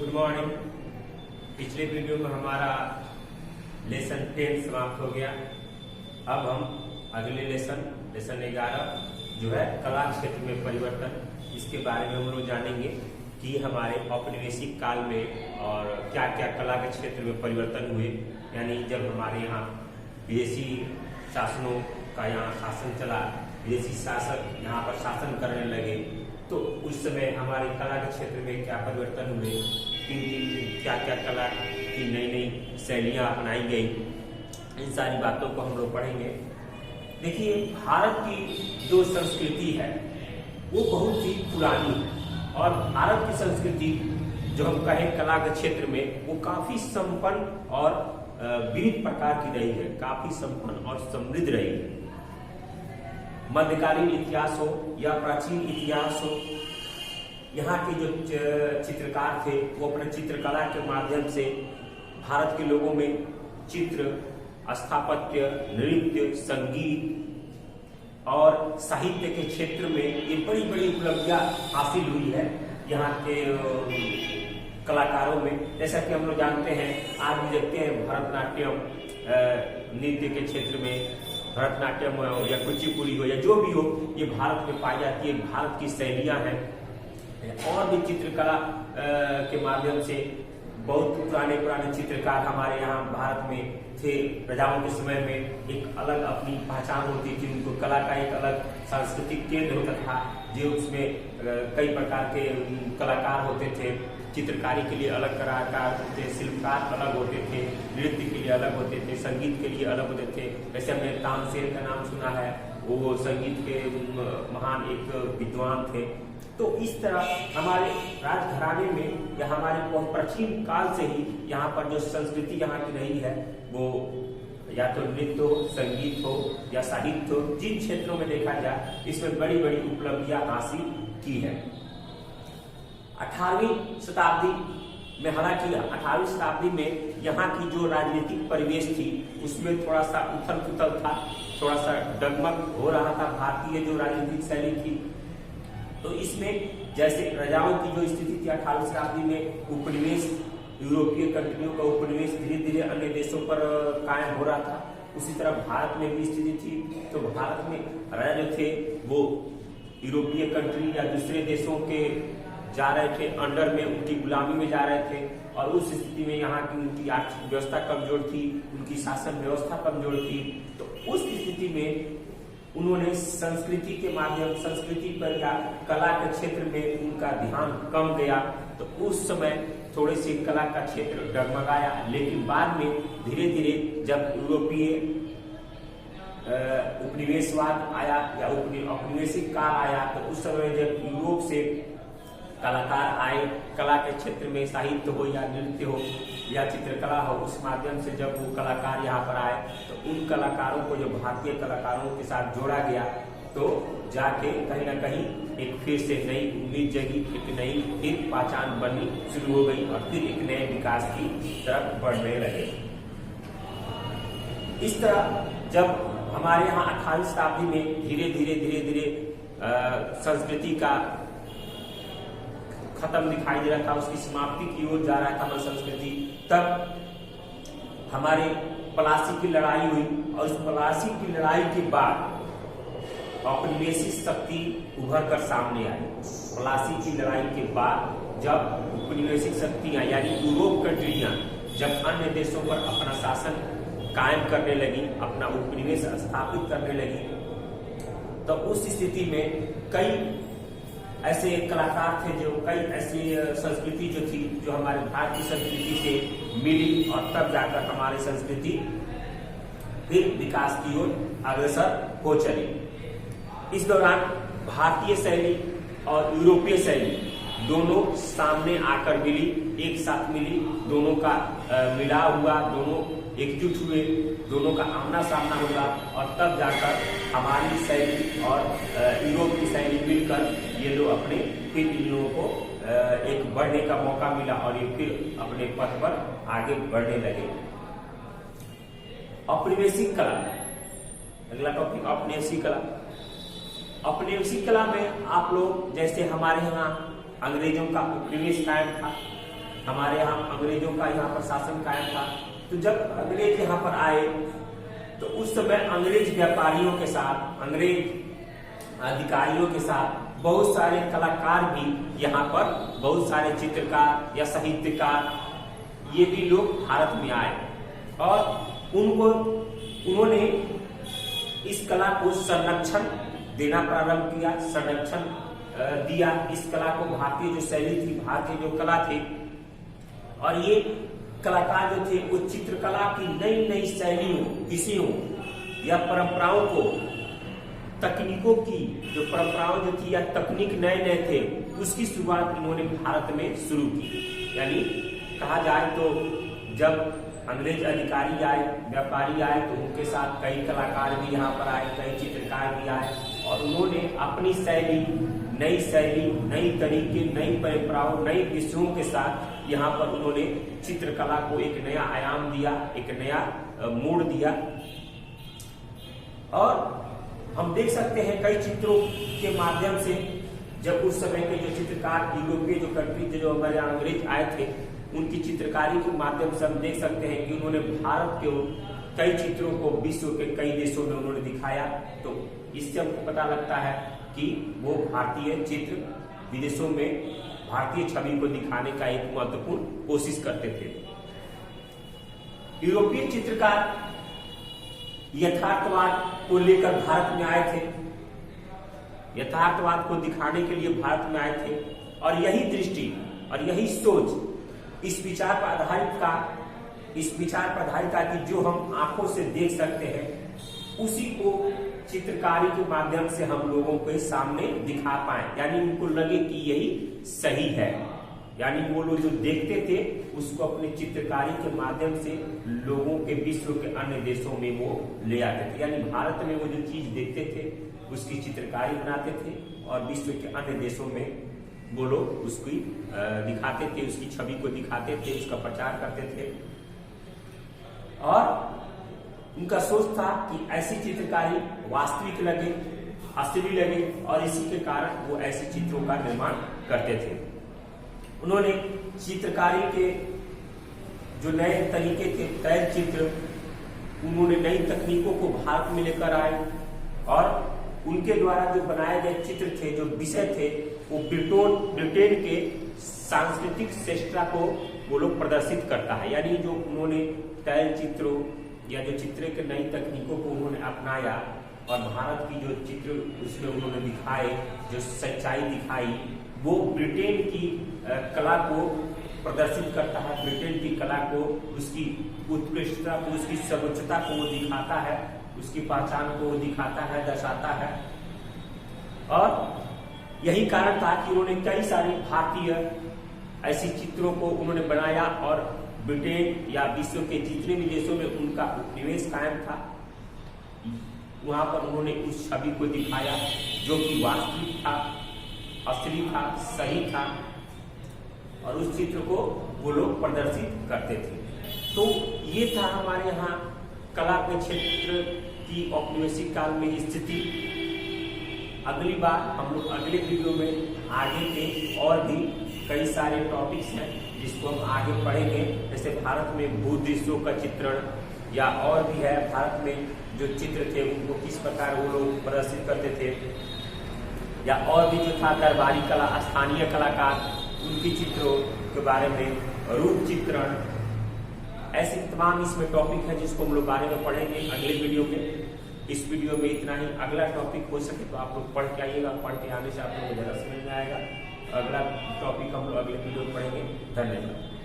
Good morning. पिछले video में हमारा लेसन 10 समाप्त हो गया। अब हम अगले लेसन 11 जो है कला क्षेत्र में परिवर्तन, इसके बारे में हम लोग जानेंगे कि हमारे औपनिवेशिक काल में और क्या क्या कला के क्षेत्र में परिवर्तन हुए। यानी जब हमारे यहाँ विदेशी शासनों का यहाँ शासन चला, विदेशी शासक यहाँ पर शासन करने लगे, तो उस समय हमारे कला के क्षेत्र में क्या परिवर्तन हुए, क्या क्या कला की नई नई शैलियाँ अपनाई गई, इन सारी बातों को हम लोग पढ़ेंगे। देखिए, भारत की जो संस्कृति है वो बहुत ही पुरानी है और भारत की संस्कृति जो हम कहें कला के क्षेत्र में वो काफी संपन्न और विविध प्रकार की रही है, काफी संपन्न और समृद्ध रही है। मध्यकालीन इतिहास हो या प्राचीन इतिहास हो, यहाँ के जो चित्रकार थे वो अपने चित्रकला के माध्यम से भारत के लोगों में चित्र, स्थापत्य, नृत्य, संगीत और साहित्य के क्षेत्र में ये बड़ी बड़ी उपलब्धियां हासिल हुई है यहाँ के कलाकारों में। जैसा कि हम लोग जानते हैं, आज भी देखते हैं भरतनाट्यम नृत्य के क्षेत्र में, भरतनाट्यम हो या कुचिपुड़ी हो या जो भी हो, ये भारत में पाई जाती है, भारत की शैलियाँ हैं। और भी चित्रकला के माध्यम से बहुत पुराने चित्रकार हमारे यहाँ भारत में थे। राजाओं के समय में एक अलग अपनी पहचान होती थी, उनको कला का एक अलग सांस्कृतिक केंद्र होता था, जो उसमें कई प्रकार के कलाकार होते थे। चित्रकारी के लिए अलग कलाकार होते थे, शिल्पकार अलग होते थे, नृत्य के लिए अलग होते थे, संगीत के लिए अलग होते थे। जैसे हमने तानसेन का नाम सुना है, वो संगीत के महान एक विद्वान थे। तो इस तरह हमारे राजघराने में या हमारे बहुत प्राचीन काल से ही यहाँ पर जो संस्कृति यहाँ की रही है वो या तो नृत्य हो, संगीत हो या साहित्य हो, जिन क्षेत्रों में देखा जाए इसमें बड़ी बड़ी उपलब्धियां हासिल की है। 18वीं शताब्दी में, हालांकि 18वीं शताब्दी में यहाँ की जो राजनीतिक परिवेश थी उसमें थोड़ा सा उथल पुथल था, थोड़ा सा डगमग हो रहा था भारतीय जो राजनीतिक शैली थी। तो इसमें जैसे राजाओं की जो स्थिति थी 18वीं शताब्दी में, उपनिवेश, यूरोपीय कंट्रियों का उपनिवेश धीरे धीरे अन्य देशों पर कायम हो रहा था, उसी तरह भारत में भी स्थिति थी। तो भारत में राजा जो थे वो यूरोपीय कंट्री या दूसरे देशों के जा रहे थे, अंडर में उनकी गुलामी में जा रहे थे, और उस स्थिति में यहाँ की उनकी आर्थिक व्यवस्था कमजोर थी, उनकी शासन व्यवस्था कमजोर थी। तो उस स्थिति में उन्होंने संस्कृति के माध्यम, संस्कृति पर या कला के क्षेत्र में उनका ध्यान कम गया। तो उस समय थोड़े से कला का क्षेत्र डगमगाया, लेकिन बाद में धीरे धीरे जब यूरोपीय उपनिवेशवाद आया या औपनिवेशिक काल आया, तो उस समय जब यूरोप से कलाकार आए, कला के क्षेत्र में साहित्य हो या नृत्य हो या चित्रकला हो, उस माध्यम से जब वो कलाकार यहाँ पर आए तो उन कलाकारों को जो भारतीय कलाकारों के साथ जोड़ा गया, तो जाके कहीं ना कहीं एक फिर से नई उम्मीद जगी, एक नई फिर पहचान बननी शुरू हो गई और फिर एक नए विकास की तरफ बढ़ने लगे। इस तरह जब हमारे यहाँ 18वीं शताब्दी में धीरे धीरे संस्कृति का खत्म दिखाई दे रहा था, उसकी समाप्ति की ओर जा रहा था हमारी संस्कृति, तब हमारे प्लासी की लड़ाई हुई और उस प्लासी की लड़ाई के बाद औपनिवेशिक शक्ति उभर कर सामने आई। प्लासी की लड़ाई के बाद जब औपनिवेशिक शक्तियां यानी यूरोप कंट्रियां जब अन्य देशों पर अपना शासन कायम करने लगी, अपना उपनिवेश स्थापित करने लगी, तो उस स्थिति में कई ऐसे कलाकार थे, जो कई ऐसी संस्कृति जो थी जो हमारे भारत की संस्कृति से मिली, और तब जाकर हमारी संस्कृति फिर विकास की ओर अग्रसर हो चली। इस दौरान भारतीय शैली और यूरोपीय शैली दोनों सामने आकर मिली, एक साथ मिली, दोनों का मिलाव हुआ, दोनों एकजुट हुए, दोनों का आमना सामना हुआ, और तब जाकर हमारी शैली और यूरोप की शैली मिलकर ये लोग अपने फिर इन लोगों को एक बढ़ने का मौका मिला और ये फिर अपने पथ पर आगे बढ़ने लगे। औपनिवेशिक कला, अगला टॉपिक औपनिवेशिक कला। औपनिवेशिक कला में आप लोग जैसे हमारे यहाँ अंग्रेजों का उपनिवेश कायम था, हमारे यहाँ अंग्रेजों का यहाँ पर शासन कायम था। तो जब अंग्रेज यहाँ पर आए तो उस समय अंग्रेज व्यापारियों के साथ, अंग्रेज अधिकारियों के साथ बहुत सारे कलाकार भी यहाँ पर, बहुत सारे चित्रकार या साहित्यकार, ये भी लोग भारत में आए और उन्होंने इस कला को संरक्षण देना प्रारंभ किया, संरक्षण दिया इस कला को। भारतीय जो शैली थी, भारतीय जो कला थी, और ये कलाकार जो थे वो चित्रकला की नई नई शैलियों, विषयों या परंपराओं को, तकनीकों की जो परंपराओं जो थी या तकनीक नए नए थे, उसकी शुरुआत इन्होंने भारत में शुरू की। यानी कहा जाए तो जब अंग्रेज अधिकारी आए, व्यापारी आए, तो उनके साथ कई कलाकार भी यहाँ पर आए, कई चित्रकार भी आए और उन्होंने अपनी शैली, नई तरीके, नई परंपराओं, नई विषयों के साथ यहाँ पर उन्होंने चित्रकला को एक नया आयाम दिया, एक नया मोड़ दिया। और हम देख सकते हैं कई चित्रों के माध्यम से, जब उस समय के जो चित्रकार यूरोपीय जो कंट्री जो हमारे अंग्रेज आए थे, उनकी चित्रकारी के माध्यम से हम देख सकते हैं कि उन्होंने भारत के कई चित्रों को विश्व के कई देशों में उन्होंने दिखाया। तो इससे हमको पता लगता है कि वो भारतीय चित्र विदेशों में भारतीय छवि को दिखाने का एक महत्वपूर्ण कोशिश करते थे। यूरोपीय चित्रकार यथार्थवाद को लेकर भारत में आए थे, यथार्थवाद को दिखाने के लिए भारत में आए थे और यही दृष्टि और यही सोच, इस विचार पर आधारित था कि जो हम आंखों से देख सकते हैं उसी को चित्रकारी के माध्यम से हम लोगों के सामने दिखा पाए, यानी उनको लगे कि यही सही है। यानी वो लोग जो देखते थे उसको अपने चित्रकारी के माध्यम से लोगों के, विश्व के अन्य देशों में वो ले आते थे। यानी भारत में वो जो चीज देखते थे उसकी चित्रकारी बनाते थे और विश्व के अन्य देशों में वो लोग उसकी दिखाते थे, उसकी छवि को दिखाते थे, उसका प्रचार करते थे। और उनका सोच था कि ऐसी चित्रकारी वास्तविक लगे, असली लगे और इसी के कारण वो ऐसे चित्रों का निर्माण करते थे। उन्होंने चित्रकारी के जो नए तरीके थे, तैर चित्र, उन्होंने नई तकनीकों को भारत में लेकर आए और उनके द्वारा जो बनाए गए चित्र थे, जो विषय थे, वो ब्रिटेन के सांस्कृतिक श्रेष्ठता को वो लोग प्रदर्शित करता है। यानी जो उन्होंने तैल चित्रों या जो चित्र के नई तकनीकों को उन्होंने अपनाया और भारत की जो चित्र उसमें उन्होंने दिखाए, जो सच्चाई दिखाई, वो ब्रिटेन की कला को प्रदर्शित करता है, ब्रिटेन की कला को, उसकी उत्कृष्टता को, उसकी सर्वोच्चता को वो दिखाता है, उसकी पहचान को वो दिखाता है, दर्शाता है। और यही कारण था कि उन्होंने कई सारे भारतीय ऐसी चित्रों को उन्होंने बनाया और ब्रिटेन या विश्व के जितने भी देशों में उनका उपनिवेश कायम था, वहां पर उन्होंने उस छवि को दिखाया जो कि वास्तविक था, असली था, सही था और उस चित्र को वो लोग प्रदर्शित करते थे। तो ये था हमारे यहाँ कला के क्षेत्र की औपनिवेशिक काल में स्थिति। अगली बार हम लोग अगले वीडियो में आगे के और भी कई सारे टॉपिक्स हैं जिसको हम आगे पढ़ेंगे, जैसे भारत में भूदृश्यों का चित्रण या और भी है, भारत में जो चित्र थे उनको किस प्रकार वो लोग प्रदर्शित करते थे, या और भी जो था दरबारी कला, स्थानीय कलाकार, उनकी चित्रों के बारे में, रूप चित्रण, ऐसे तमाम इसमें टॉपिक है जिसको हम लोग बारे में पढ़ेंगे अगले वीडियो में। इस वीडियो में इतना ही। अगला टॉपिक हो सके तो आप लोग पढ़ के आइएगा, पढ़ के आने से आप लोगों को ज़्यादा समझ में आएगा। अगला टॉपिक हम लोग अगले वीडियो में पढ़ेंगे। धन्यवाद।